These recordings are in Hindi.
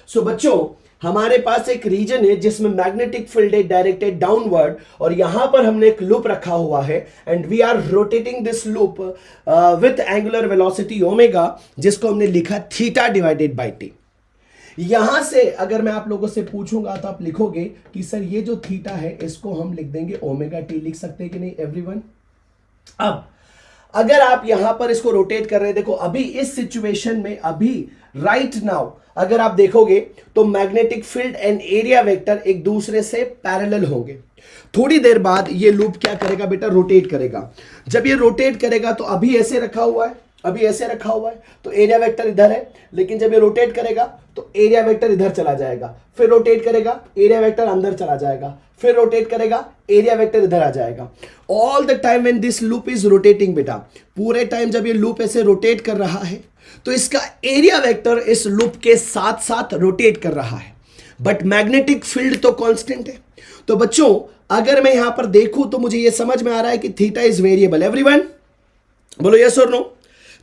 सो बच्चों हमारे पास एक रीजन है जिसमें मैग्नेटिक फील्ड है डायरेक्टेड डाउनवर्ड, और यहां पर हमने एक लूप रखा हुआ है and we are rotating this loop with angular velocity omega, जिसको हमने लिखा थीटा डिवाइडेड बाय टी। यहां से अगर मैं आप लोगों से पूछूंगा तो आप लिखोगे कि सर ये जो थीटा है इसको हम लिख देंगे ओमेगा टी, लिख सकते हैं कि नहीं एवरीवन? अब अगर आप यहां पर इसको रोटेट कर रहे हैं, देखो अभी इस सिचुएशन में अभी राइट नाउ अगर आप देखोगे तो magnetic field and area vector एक दूसरे से पैरेलल होंगे। थोड़ी देर बाद ये लूप क्या करेगा बेटा, रोटेट करेगा। जब ये रोटेट करेगा तो अभी ऐसे रखा हुआ है, अभी ऐसे रखा हुआ है तो एरिया वेक्टर इधर है, लेकिन जब ये रोटेट करेगा तो एरिया वेक्टर इधर चला जाएगा, फिर रोटेट करेगा एरिया वेक्टर अंदर चला जाएगा, फिर रोटेट करेगा एरिया वेक्टर इधर आ जाएगा। All the time when this loop is rotating बेटा, पूरे टाइम जब ये लूप ऐसे रोटेट कर रहा है तो इसका एरिया वेक्टर इस लूप के साथ साथ रोटेट कर रहा है, बट मैग्नेटिक फील्ड तो कांस्टेंट है। तो बच्चों अगर मैं यहां पर देखूं तो मुझे यह समझ में आ रहा है कि थीटा इज वेरिएबल। एवरीवन बोलो यस और नो,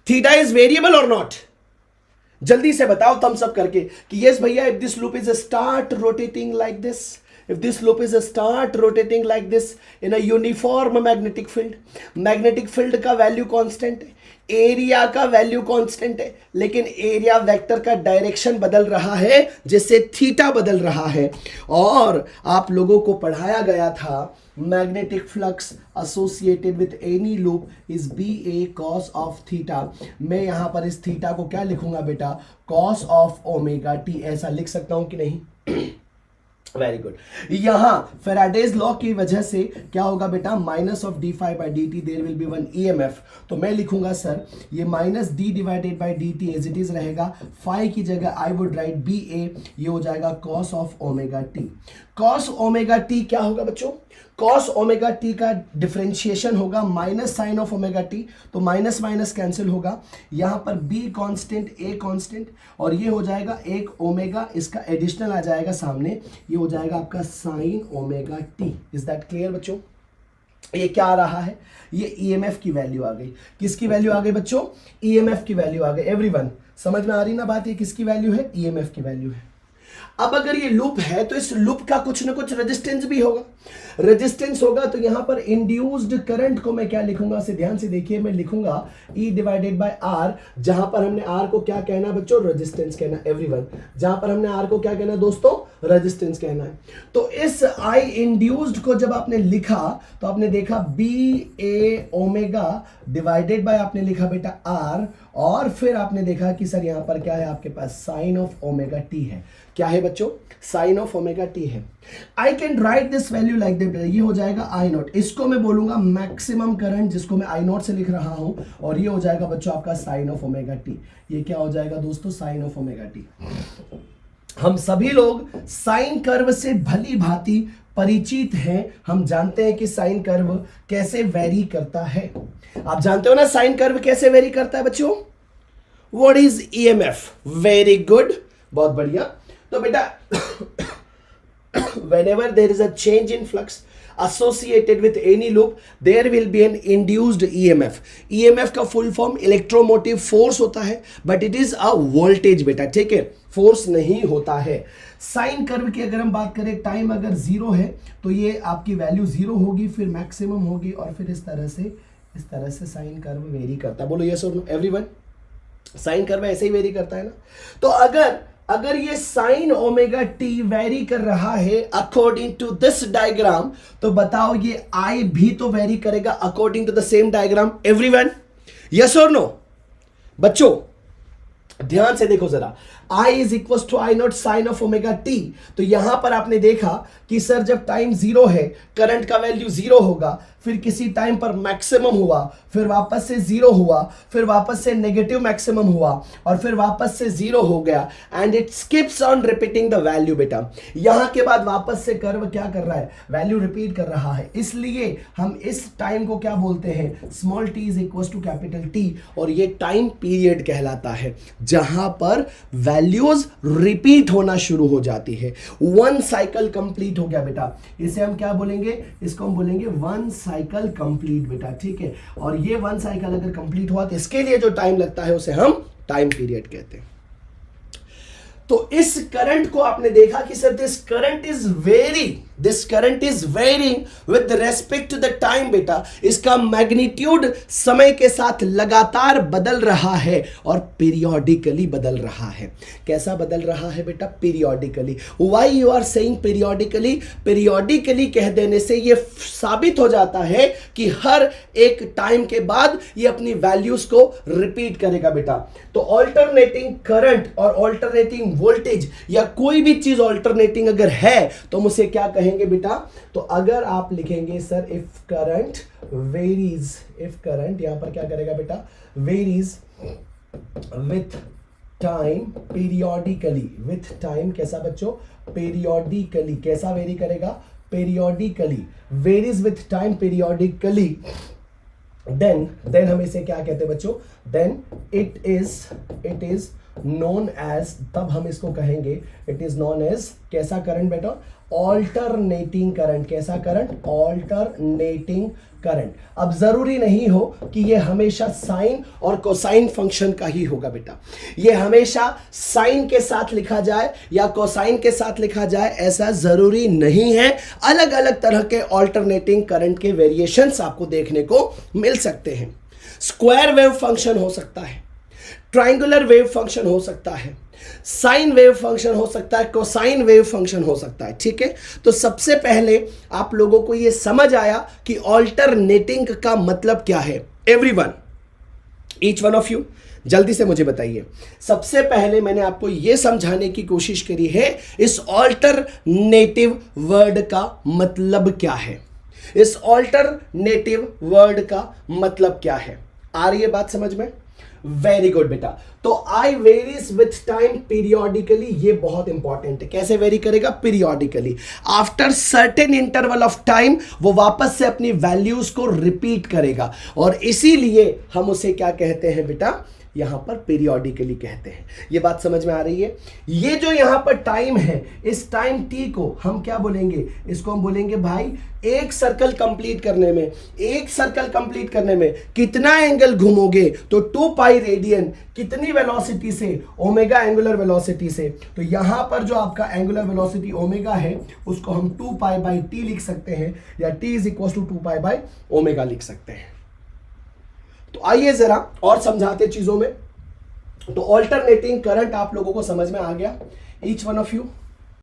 थीटा इज वेरिएबल और नॉट? जल्दी से बताओ थम्स अप करके कि यस भैया, if this loop is start rotating like this, if this loop is start rotating like this in a uniform magnetic field का वैल्यू कांस्टेंट है, एरिया का वैल्यू कांस्टेंट है, लेकिन एरिया वेक्टर का डायरेक्शन बदल रहा है जिससे थीटा बदल रहा है। और आप लोगों को पढ़ाया गया था magnetic flux associated with any loop is B A cos of theta. मैं यहां पर इस थीटा को क्या लिखूंगा बेटा, कॉस ऑफ ओमेगा टी, ऐसा लिख सकता हूं कि नहीं? Very good. यहां फैराडेज लॉ की वजह से क्या होगा बेटा, minus of d phi by d t there will be one EMF. तो मैं लिखूंगा सर ये minus d divided by d t as it is रहेगा, फाई की जगह I would write B A, ये हो जाएगा cos of omega t. Cos omega t क्या होगा बच्चों, कॉस ओमेगा टी का डिफरेंशिएशन होगा minus sign of omega t, तो माइनस माइनस कैंसिल होगा, यहां पर बी कांस्टेंट ए कांस्टेंट, और ये हो जाएगा एक ओमेगा, इसका एडिशनल आ जाएगा सामने, ये हो जाएगा आपका sine omega T. Is that clear बच्चों? ये क्या आ रहा है, ये ईएमएफ की वैल्यू आ गई। किसकी वैल्यू आ गई बच्चों? ईएमएफ की वैल्यू आ गई। एवरीवन समझ में आ रही ना बात, ये किसकी वैल्यू है? ईएमएफ की वैल्यू है। अब अगर ये लूप है तो इस लूप का कुछ ना कुछ रेजिस्टेंस भी होगा, रेजिस्टेंस होगा तो यहां पर इंड्यूस्ड करंट को मैं क्या लिखूंगा, से ध्यान से देखिए, मैं लिखूंगा E डिवाइडेड बाय R, जहां पर हमने R को क्या कहना बच्चों, रेजिस्टेंस कहना। एवरीवन जहां पर हमने R को क्या कहना दोस्तों, रेजिस्टेंस कहना है। तो इस I इंड्यूस्ड को जब आपने लिखा तो आपने देखा B A omega divided by आपने लिखा बेटा R, और फिर आपने देखा कि सर यहां पर क्या है आपके पास, साइन ऑफ ओमेगा टी है। क्या है बच्चों, साइन ऑफ ओमेगा टी है। I can write this value like that, ये हो जाएगा आई नॉट, इसको मैं बोलूंगा मैक्सिमम करंट जिसको मैं आई नॉट से लिख रहा हूं, और ये हो जाएगा बच्चों आपका साइन ऑफ ओमेगा टी। ये क्या हो जाएगा दोस्तों, साइन ऑफ ओमेगा टी। हम सभी लोग साइन कर्व से भली भांति परिचित हैं, हम जानते हैं कि साइन कर्व कैसे वेरी करता है। आप जानते हो ना साइन कर्व कैसे वेरी करता है बच्चों? What is EMF? Very good, बहुत बढ़िया। तो बेटा whenever there is a change in flux associated with any loop there will be an induced EMF। EMF का फुल फॉर्म इलेक्ट्रोमोटिव फोर्स होता है, but it is a voltage बेटा, ठीक है, फोर्स नहीं होता है। साइन कर्व की अगर हम बात करें, टाइम अगर जीरो है तो ये आपकी वैल्यू जीरो होगी, फिर मैक्सिमम होगी, और फिर इस तरह से साइन कर्व वेरी करता है। बोलो यस और नो एवरीवन, साइन कर्व ऐसे ही वेरी करता है ना। तो अगर ये साइन ओमेगा टी वेरी कर रहा है अकॉर्डिंग टू दिस डायग्राम, तो बताओ ये आई भी तो वेरी करेगा according to the same diagram. Everyone yes और नो? बच्चों ध्यान से देखो जरा, I is equal to I not sine of omega t. तो यहां पर आपने देखा कि सर जब टाइम जीरो है करंट का वैल्यू जीरो होगा, फिर किसी टाइम पर मैक्सिमम हुआ, फिर वापस से जीरो हुआ, फिर वापस से नेगेटिव मैक्सिमम हुआ, और फिर वापस से जीरो हो गया, and it skips on repeating the value. बेटा यहां के बाद वापस से कर्व क्या कर रहा है, वैल्यू रिपीट कर रहा है, इसलिए हम इस टाइम को क्या बोलते हैं, small t is equal to capital t, और ये टाइम पीरियड कहलाता है जहां पर वैल्यूज रिपीट होना शुरू हो जाती है। वन साइकिल कंप्लीट हो गया बेटा, इसे हम क्या बोलेंगे, इसको हम बोलेंगे वन साइकिल कंप्लीट बेटा, ठीक है। और ये वन साइकिल अगर कंप्लीट हुआ तो इसके लिए जो टाइम लगता है उसे हम टाइम पीरियड कहते हैं। तो इस करंट को आपने देखा कि sir this current is varying with respect to the time बेटा। इसका मैग्नीट्यूड समय के साथ लगातार बदल रहा है और पीरियोडिकली बदल रहा है। कैसा बदल रहा है बेटा? Periodically. Why you are saying periodically? Periodically कह देने से ये साबित हो जाता है कि हर एक टाइम के बाद ये अपनी वैल्यूज को रिपीट करेगा बेटा। तो ऑल्टरनेटिंग करंट और ऑल्टरनेटिंग वोल्टेज या कोई भी चीज ऑल्टरनेटिंग अगर है तो हम उसे क्या कहेंगे बेटा? तो अगर आप लिखेंगे sir if current varies, if current यहां पर क्या करेगा बेटा? Varies with time periodically, with time कैसा बच्चों? पीरियोडिकली। कैसा वेरी करेगा? Periodically. Varies with time periodically, then हम इसे क्या कहते हैं बच्चों? Then it is known as, तब हम इसको कहेंगे इट इज नोन एज कैसा करंट बेटा? Alternating current. कैसा करंट? Alternating current. अब जरूरी नहीं हो कि ये हमेशा साइन और कोसाइन फंक्शन का ही होगा बेटा। ये हमेशा साइन के साथ लिखा जाए या कोसाइन के साथ लिखा जाए ऐसा जरूरी नहीं है। अलग अलग तरह के ऑल्टरनेटिंग करंट के वेरिएशंस आपको देखने को मिल सकते हैं। स्क्वायर वेव फंक्शन हो सकता है, ट्रायंगुलर वेव फंक्शन हो सकता है, साइन वेव फंक्शन हो सकता है, कोसाइन वेव फंक्शन हो सकता है। ठीक है, तो सबसे पहले आप लोगों को यह समझ आया कि ऑल्टरनेटिंग का मतलब क्या है। Everyone, each one of you जल्दी से मुझे बताइए। सबसे पहले मैंने आपको यह समझाने की कोशिश करी है इस ऑल्टरनेटिव वर्ड का मतलब क्या है। इस ऑल्टरनेटिव वर्ड का मतलब क्या है? आ रही है बात समझ में? वेरी गुड बेटा। तो आई वेरीज विथ टाइम पीरियोडिकली, ये बहुत इंपॉर्टेंट है। कैसे वेरी करेगा? Periodically. After certain interval of time वो वापस से अपनी वैल्यूज को रिपीट करेगा और इसीलिए हम उसे क्या कहते हैं बेटा? यहां पर पीरियोडिकली कहते हैं। ये बात समझ में आ रही है? ये जो यहां पर टाइम है, इस टाइम टी को हम क्या बोलेंगे? इसको हम बोलेंगे भाई एक सर्कल कंप्लीट करने में, एक सर्कल कंप्लीट करने में कितना एंगल घूमोगे? तो 2 पाई रेडियन। कितनी वेलोसिटी से? ओमेगा एंगुलर वेलोसिटी से। तो यहां पर जो आपका एंगुलर वेलोसिटी ओमेगा है उसको हम 2 पाई बाई टी लिख सकते हैं या T is equal to 2 pi by omega लिख सकते हैं। तो आइए जरा और समझाते चीजों में। तो ऑल्टरनेटिंग करंट आप लोगों को समझ में आ गया, ईच वन ऑफ यू?